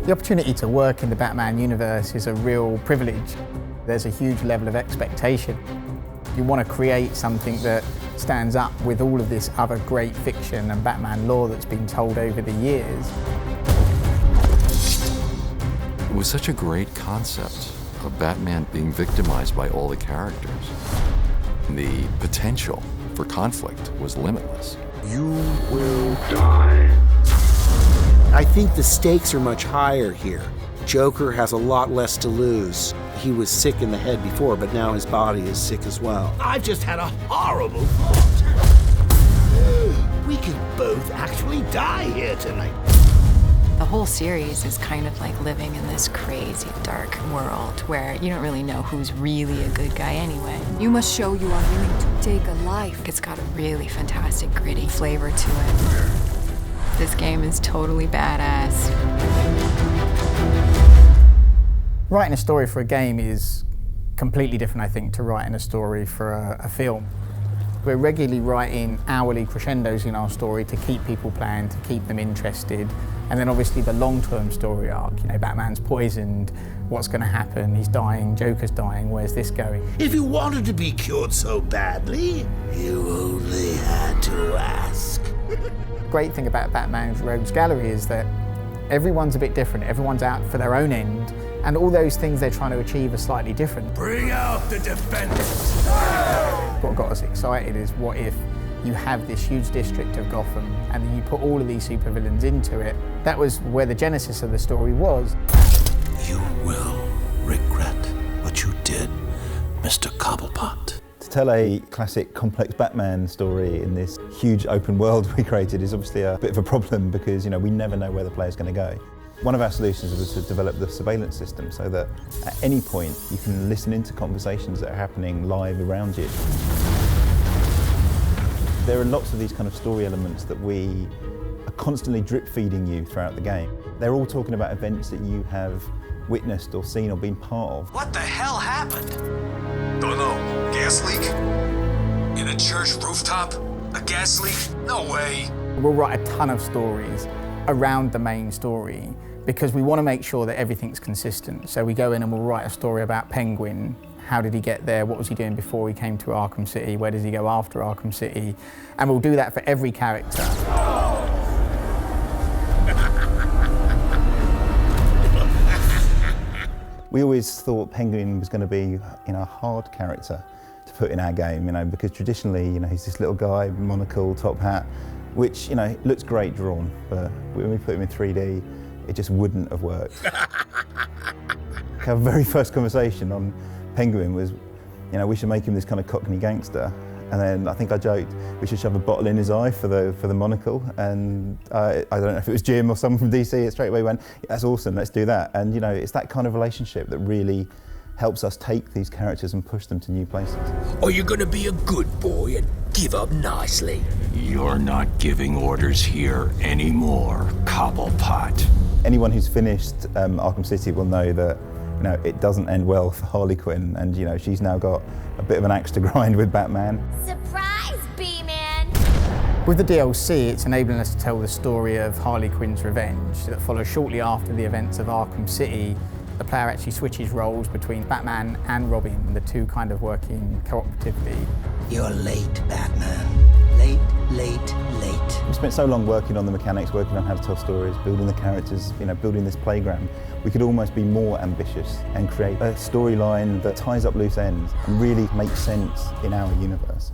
The opportunity to work in the Batman universe is a real privilege. There's a huge level of expectation. You want to create something that stands up with all of this other great fiction and Batman lore that's been told over the years. It was such a great concept of Batman being victimized by all the characters. The potential for conflict was limitless. You will die. I think the stakes are much higher here. Joker has a lot less to lose. He was sick in the head before, but now his body is sick as well. I've just had a horrible thought. We could both actually die here tonight. The whole series is kind of like living in this crazy, dark world where you don't really know who's really a good guy anyway. You must show you are willing to take a life. It's got a really fantastic, gritty flavor to it. This game is totally badass. Writing a story for a game is completely different, I think, to writing a story for a film. We're regularly writing hourly crescendos in our story to keep people playing, to keep them interested. And then obviously the long-term story arc, you know, Batman's poisoned, what's going to happen, he's dying, Joker's dying, where's this going? If you wanted to be cured so badly, you only had to ask. The great thing about Batman's Rogues Gallery is that everyone's a bit different, everyone's out for their own end, and all those things they're trying to achieve are slightly different. Bring out the defenders! What got us excited is what if you have this huge district of Gotham and then you put all of these supervillains into it. That was where the genesis of the story was. You will regret what you did, Mr. Cobblepot. To tell a classic complex Batman story in this huge open world we created is obviously a bit of a problem because, you know, we never know where the player's going to go. One of our solutions was to develop the surveillance system so that at any point you can listen into conversations that are happening live around you. There are lots of these kind of story elements that we are constantly drip feeding you throughout the game. They're all talking about events that you have witnessed or seen or been part of. What the hell happened? Don't know. Gas leak? In a church rooftop? A gas leak? No way. We'll write a ton of stories around the main story because we want to make sure that everything's consistent. So we go in and we'll write a story about Penguin. How did he get there? What was he doing before he came to Arkham City? Where does he go after Arkham City? And we'll do that for every character. We always thought Penguin was going to be, you know, a hard character to put in our game, you know, because traditionally, you know, he's this little guy, monocle, top hat, which, you know, looks great drawn, but when we put him in 3D, it just wouldn't have worked. Our very first conversation on Penguin was, you know, we should make him this kind of Cockney gangster. And then I think I joked we should shove a bottle in his eye for the monocle. And I don't know if it was Jim or someone from DC, it straight away went, yeah, that's awesome, let's do that. And you know, it's that kind of relationship that really helps us take these characters and push them to new places. Are you gonna be a good boy and give up nicely? You're not giving orders here anymore, Cobblepot. Anyone who's finished Arkham City will know that, you know, it doesn't end well for Harley Quinn, and you know, she's now got a bit of an axe to grind with Batman. Surprise, B-Man! With the DLC, it's enabling us to tell the story of Harley Quinn's revenge that follows shortly after the events of Arkham City. The player actually switches roles between Batman and Robin, the two kind of working cooperatively. You're late, Batman. Late, late, late. We spent so long working on the mechanics, working on how to tell stories, building the characters, you know, building this playground. We could almost be more ambitious and create a storyline that ties up loose ends and really makes sense in our universe.